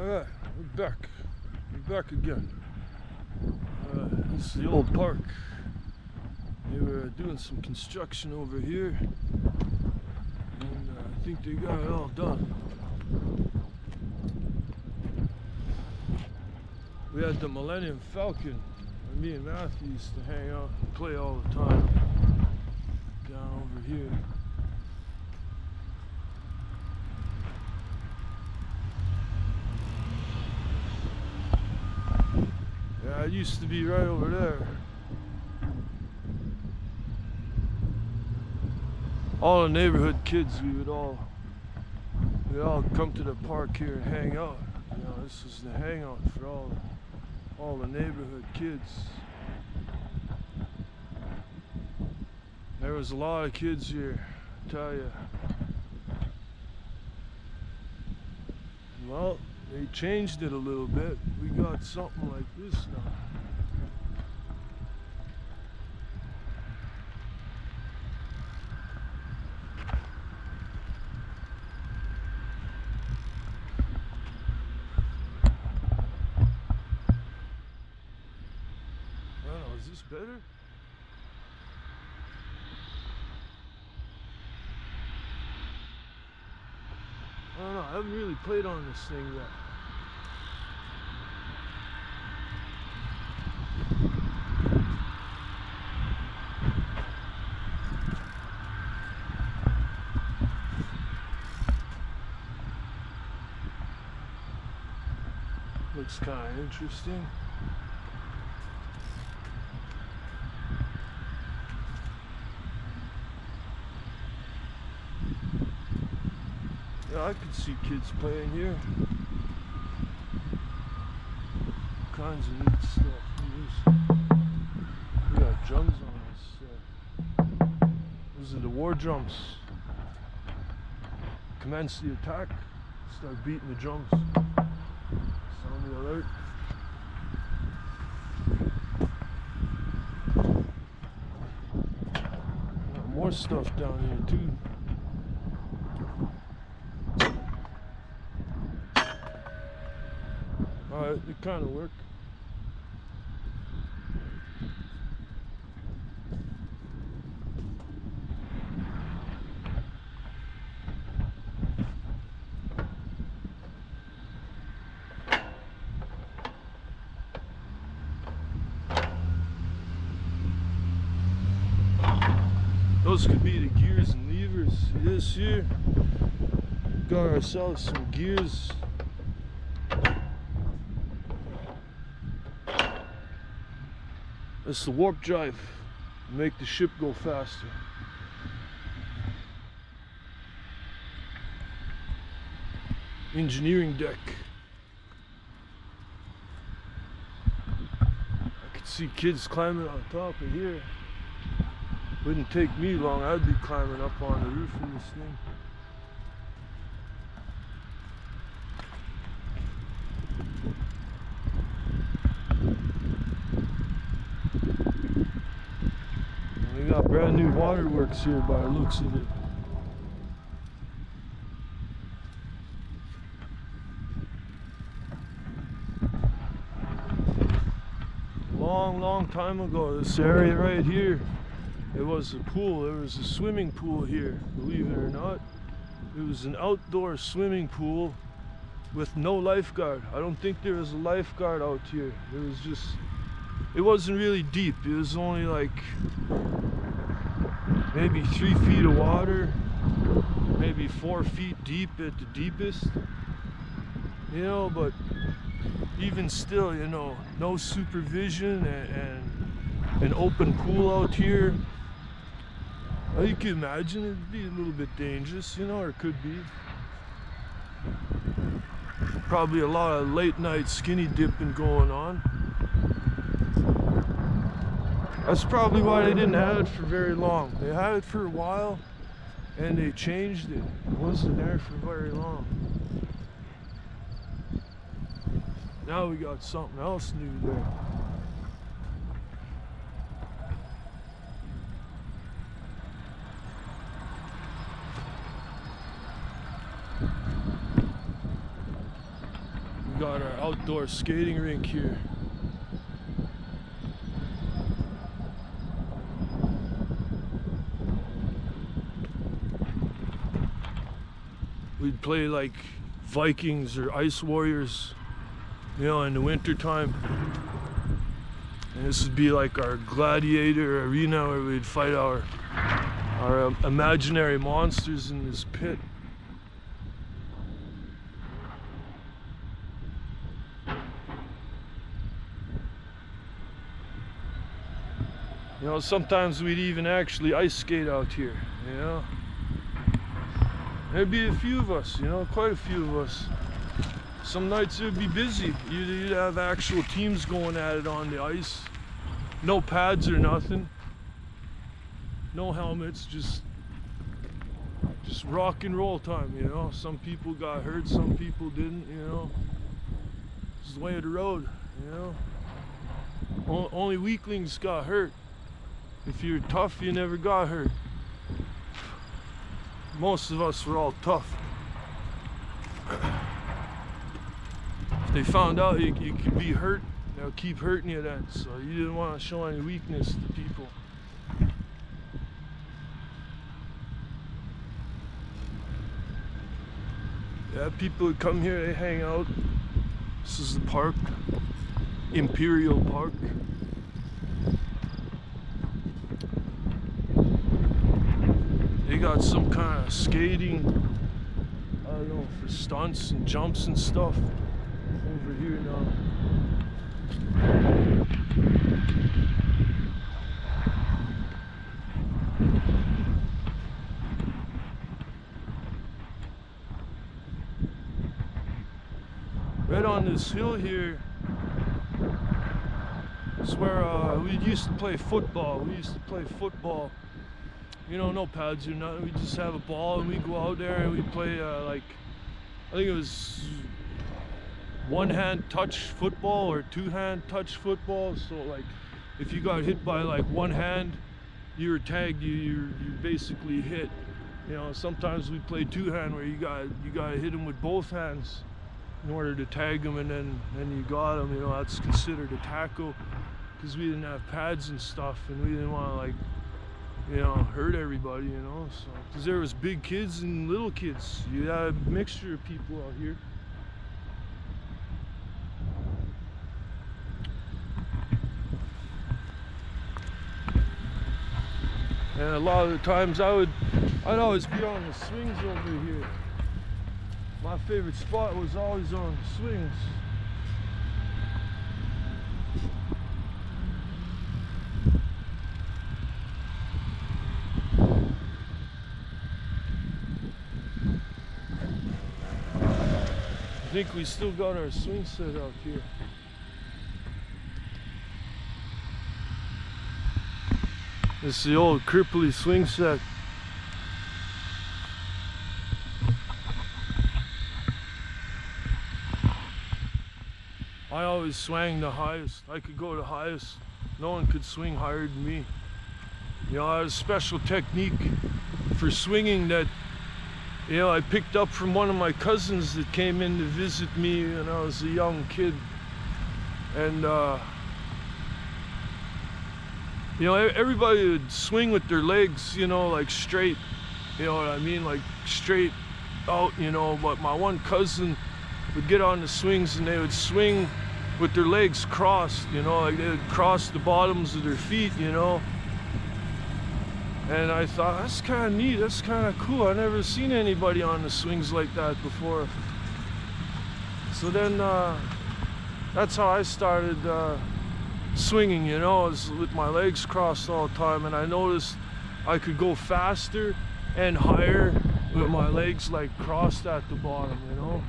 Alright, we're back. We're back again. This is the old park. They were doing some construction over here, and I think they got it all done. We had the Millennium Falcon, and me and Matthew used to hang out and play all the time down over here. Yeah, it used to be right over there. All the neighborhood kids, we would all come to the park here and hang out. You know, this was the hangout for all the neighborhood kids. There was a lot of kids here, I tell you. Well, they changed it a little bit. We got something like this now. I don't know, is this better? I don't know, I haven't really played on this thing yet. Looks kind of interesting. Yeah, I could see kids playing here. All kinds of neat stuff. We got drums on this. Those are the war drums. Commence the attack. Start beating the drums. Sound the alert. More stuff down here too. Alright, they kind of work. Those could be the gears and levers. See this here? Got ourselves some gears. That's the warp drive. Make the ship go faster. Engineering deck. I could see kids climbing on top of here. Wouldn't take me long, I'd be climbing up on the roof of this thing. And we got brand new waterworks here by the looks of it. Long time ago, this area right here, it was a pool. There was a swimming pool here, believe it or not. It was an outdoor swimming pool with no lifeguard. I don't think there was a lifeguard out here. It wasn't really deep. It was only like maybe 3 feet of water, maybe 4 feet deep at the deepest. You know, but even still, you know, no supervision and an open pool out here. You can imagine it'd be a little bit dangerous, you know, or it could be. Probably a lot of late night skinny dipping going on. That's probably why they didn't have it for very long. They had it for a while and they changed it. It wasn't there for very long. Now we got something else new there. got our outdoor skating rink here. We'd play like Vikings or Ice Warriors, you know, in the winter time. And this would be like our gladiator arena where we'd fight our imaginary monsters in this pit. You know, sometimes we'd even actually ice skate out here, you know. There'd be a few of us, you know, quite a few of us. Some nights it would be busy. You'd have actual teams going at it on the ice. No pads or nothing. No helmets, just rock and roll time, you know. Some people got hurt, some people didn't, you know. It's the way of the road, you know. Only weaklings got hurt. If you're tough, you never got hurt. Most of us were all tough. If they found out you could be hurt, they'll keep hurting you then. So you didn't want to show any weakness to people. Yeah, people would come here, they hang out. This is the park, Imperial Park. They got some kind of skating, I don't know, for stunts and jumps and stuff over here now. Right on this hill here is where we used to play football. You know, no pads or nothing. We just have a ball and we go out there and we play like, I think it was one-hand touch football or two-hand touch football. So like, if you got hit by like one hand, you were tagged. You basically hit. You know, sometimes we play two-hand where you gotta hit them with both hands in order to tag them, and then you got them. You know, that's considered a tackle because we didn't have pads and stuff, and we didn't want to like, you know, hurt everybody, you know, so, because there was big kids and little kids. You had a mixture of people out here. And a lot of the times I'd always be on the swings over here. My favorite spot was always on the swings. I think we still got our swing set out here. This is the old Cripply swing set. I always swung the highest. I could go the highest. No one could swing higher than me. You know, I had a special technique for swinging that, you know, I picked up from one of my cousins that came in to visit me when I was a young kid. And, you know, everybody would swing with their legs, you know, like straight, you know what I mean? Like straight out, you know, but my one cousin would get on the swings and they would swing with their legs crossed, you know, like they would cross the bottoms of their feet, you know. And I thought, that's kind of neat, that's kind of cool. I never seen anybody on the swings like that before. So then that's how I started swinging, you know, is with my legs crossed all the time. And I noticed I could go faster and higher with my legs like crossed at the bottom, you know.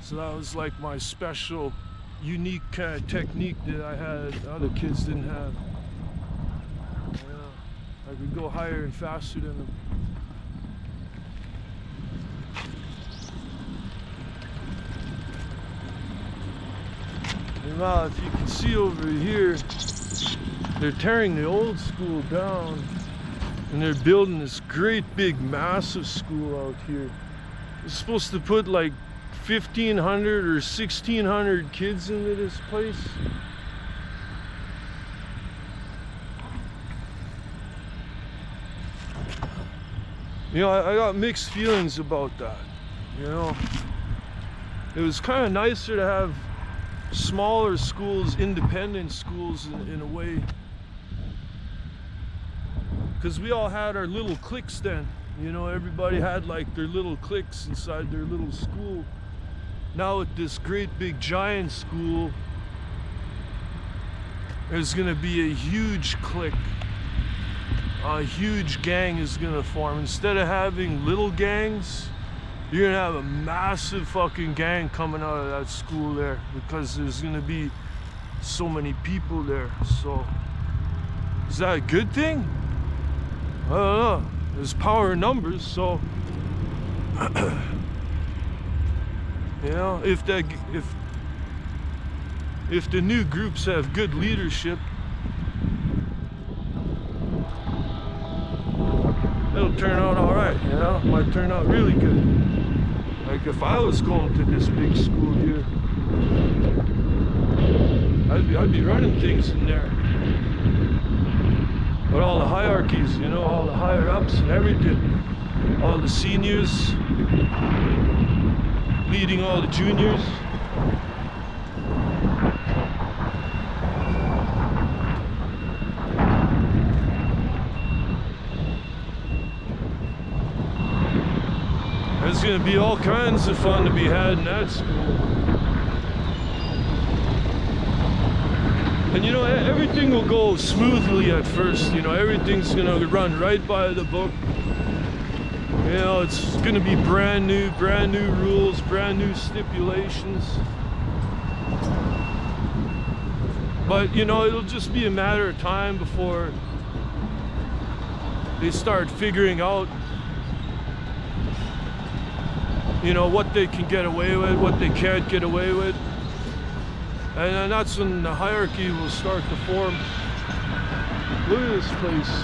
So that was like my special, unique kind of technique that I had other kids didn't have. I could go higher and faster than them. And now, if you can see over here, they're tearing the old school down and they're building this great big massive school out here. It's supposed to put like 1,500 or 1,600 kids into this place. You know, I got mixed feelings about that. You know, it was kind of nicer to have smaller schools, independent schools in a way, because we all had our little cliques then. You know, everybody had like their little cliques inside their little school. Now with this great big giant school, there's gonna be a huge clique. A huge gang is gonna form. Instead of having little gangs, you're gonna have a massive fucking gang coming out of that school there, because there's gonna be so many people there. So is that a good thing? I don't know. There's power in numbers, so you know, if the new groups have good leadership, it'll turn out all right. You know, it might turn out really good. Like if I was going to this big school here, I'd be running things in there. But all the hierarchies, you know, all the higher ups and everything, all the seniors leading all the juniors. There's going to be all kinds of fun to be had in that school. And you know, everything will go smoothly at first. You know, everything's going to run right by the book. You know, it's going to be brand new rules, brand new stipulations. But you know, it'll just be a matter of time before they start figuring out, you know, what they can get away with, what they can't get away with. And then that's when the hierarchy will start to form. Look at this place.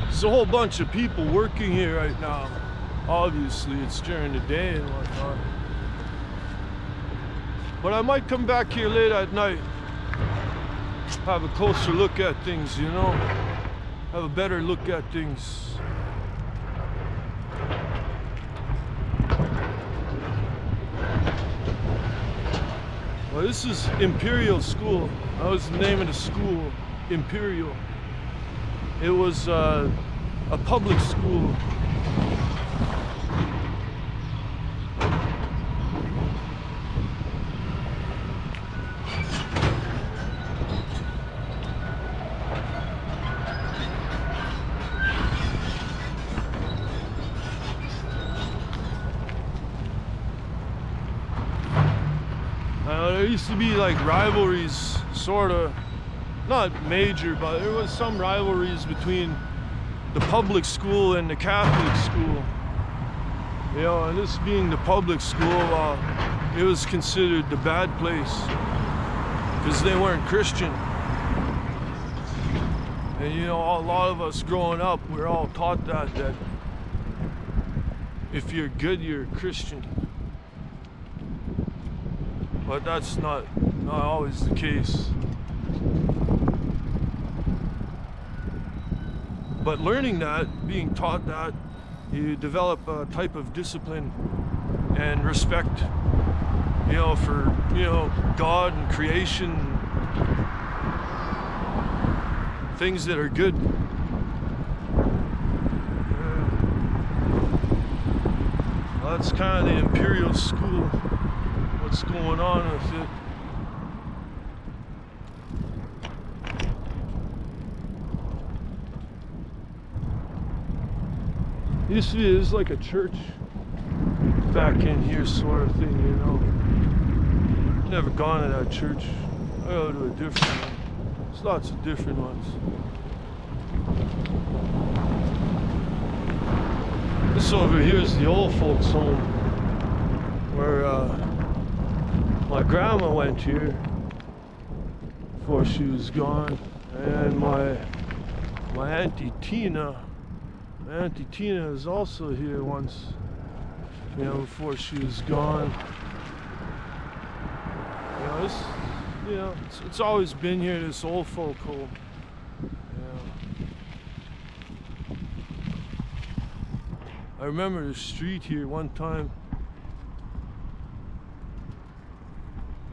There's a whole bunch of people working here right now. Obviously, it's during the day and whatnot. But I might come back here late at night, have a closer look at things, you know? Have a better look at things. Well, this is Imperial School. That was the name of the school, Imperial. It was a public school. There used to be like rivalries, sort of. Not major, but there was some rivalries between the public school and the Catholic school. You know, and this being the public school, it was considered the bad place because they weren't Christian. And you know, a lot of us growing up, we're all taught that if you're good, you're a Christian. But that's not always the case. But learning that, being taught that, you develop a type of discipline and respect, you know, for, you know, God and creation, things that are good. Well, that's kind of the Imperial School, what's going on with it. Used to be, it was like a church back in here sort of thing, you know. Never gone to that church. I go to a different one. There's lots of different ones. This over here is the old folks' home, where my grandma went here before she was gone, and my Auntie Tina. My Auntie Tina was also here once, you know, before she was gone. You know, it's always been here, this old folk home. I remember the street here one time.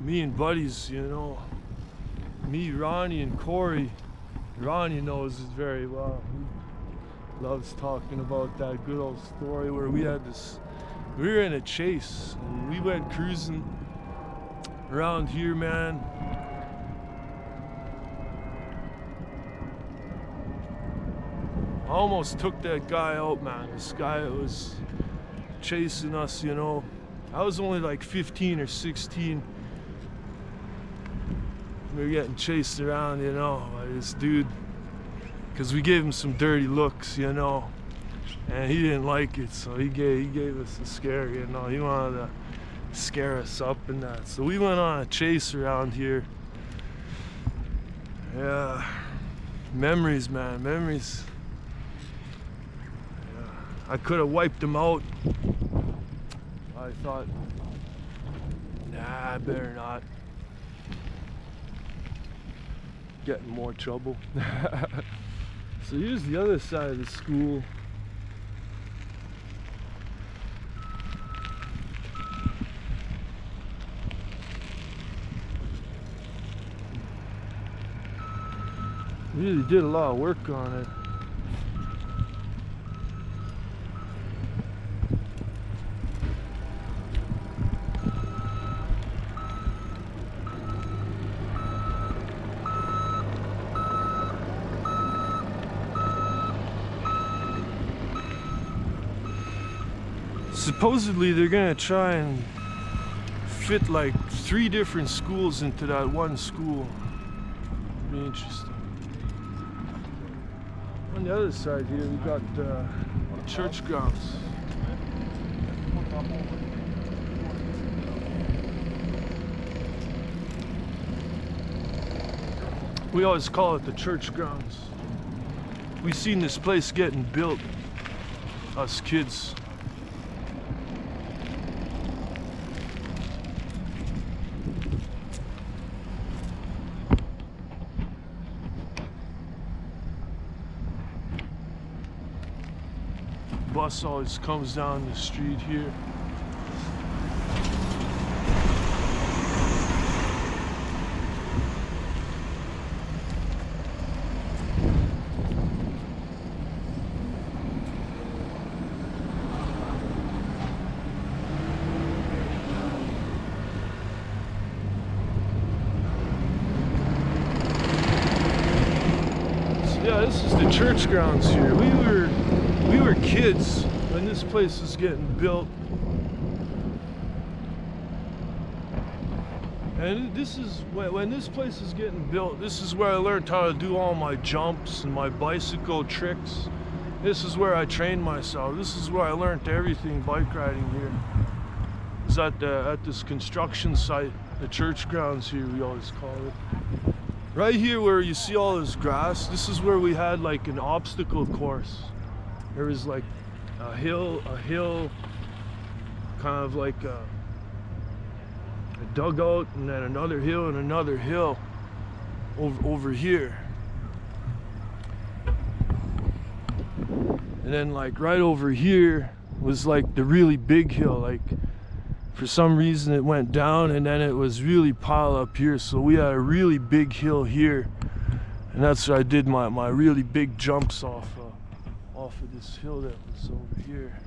Me and buddies, you know, me, Ronnie, and Corey. Ronnie knows it very well. He loves talking about that good old story where we were in a chase and we went cruising around here, man. I almost took that guy out, man. This guy that was chasing us, you know. I was only like 15 or 16. We were getting chased around, you know, by this dude. Because we gave him some dirty looks, you know. And he didn't like it, so he gave us a scare, you know. He wanted to scare us up and that. So we went on a chase around here. Yeah. Memories, man, memories. I could have wiped him out. I thought, nah, I better not. Get in more trouble. So here's the other side of the school. Really did a lot of work on it. Supposedly they're gonna try and fit like 3 different schools into that one school. It'll be interesting. On the other side here we got the church grounds. We always call it the church grounds. We seen this place getting built, us kids. Bus always comes down the street here. So yeah, this is the church grounds here. We were kids when this place was getting built. And this is, when this place was getting built, this is where I learned how to do all my jumps and my bicycle tricks. This is where I trained myself. This is where I learned everything bike riding here. It's at this construction site, the church grounds here, we always call it. Right here where you see all this grass, this is where we had like an obstacle course. There was like a hill, kind of like a dugout, and then another hill and another hill over here. And then like right over here was like the really big hill. Like for some reason it went down and then it was really piled up here. So we had a really big hill here. And that's where I did my really big jumps off of this hill that was over here.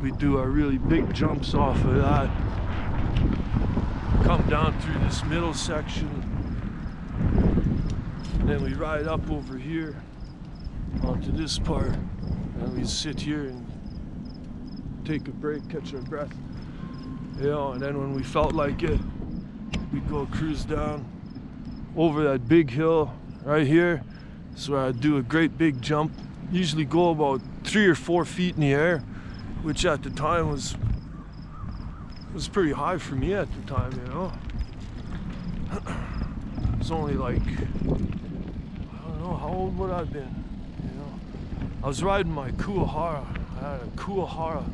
We do our really big jumps off of that. Come down through this middle section. And then we ride up over here onto this part. And we sit here and take a break, catch our breath. You know, and then when we felt like it, we'd go cruise down over that big hill right here. So I'd do a great big jump, usually go about 3 or 4 feet in the air, which at the time was pretty high for me at the time, you know. It was only like, I don't know, how old would I have been, you know. I was riding my Kuahara. I had a Kuahara,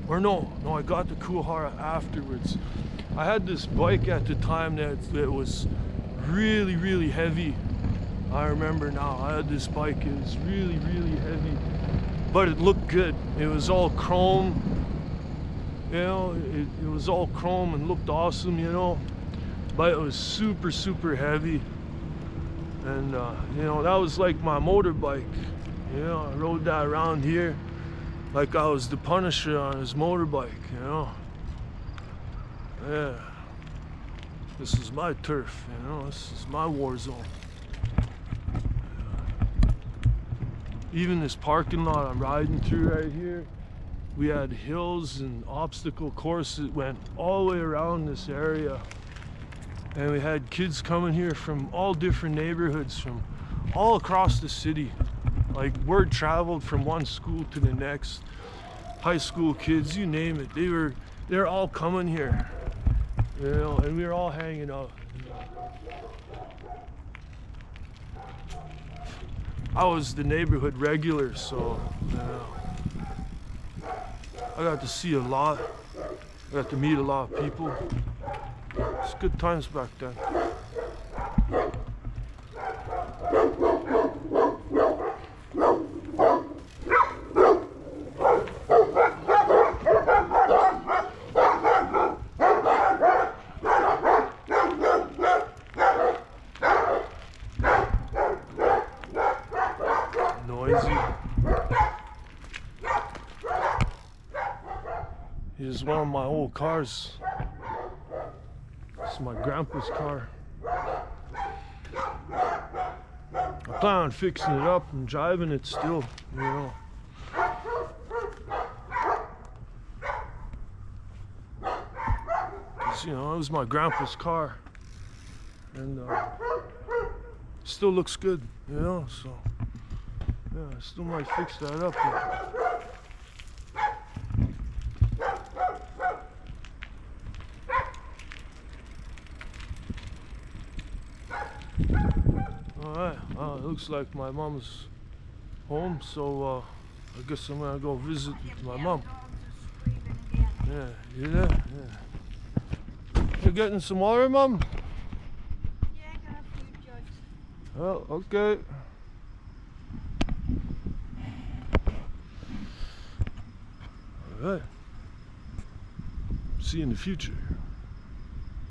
or no, I got the Kuahara afterwards. I had this bike at the time that was really, really heavy. I remember now, I had this bike, it was really, really heavy, but it looked good. It was all chrome, you know, it was all chrome and looked awesome, you know, but it was super, super heavy. And, you know, that was like my motorbike, you know. I rode that around here like I was the Punisher on his motorbike, you know. Yeah, this is my turf, you know, this is my war zone. Even this parking lot I'm riding through right here, we had hills and obstacle courses that went all the way around this area. And we had kids coming here from all different neighborhoods, from all across the city. Like, word traveled from one school to the next. High school kids, you name it, they're all coming here, you know, and we were all hanging out. I was the neighborhood regular, so I got to see a lot. I got to meet a lot of people. It's good times back then. Noisy. Here's one of my old cars. This is my grandpa's car. I plan on fixing it up and driving it still, you know. Cause, you know, it was my grandpa's car, and still looks good, you know. So yeah, I still might fix that up. Alright, it looks like my mom's home, so I guess I'm gonna go visit my mom. Yeah, you there? Yeah. You getting some water, Mom? Yeah, I got a few jugs. Oh, okay. Alright. See you in the future.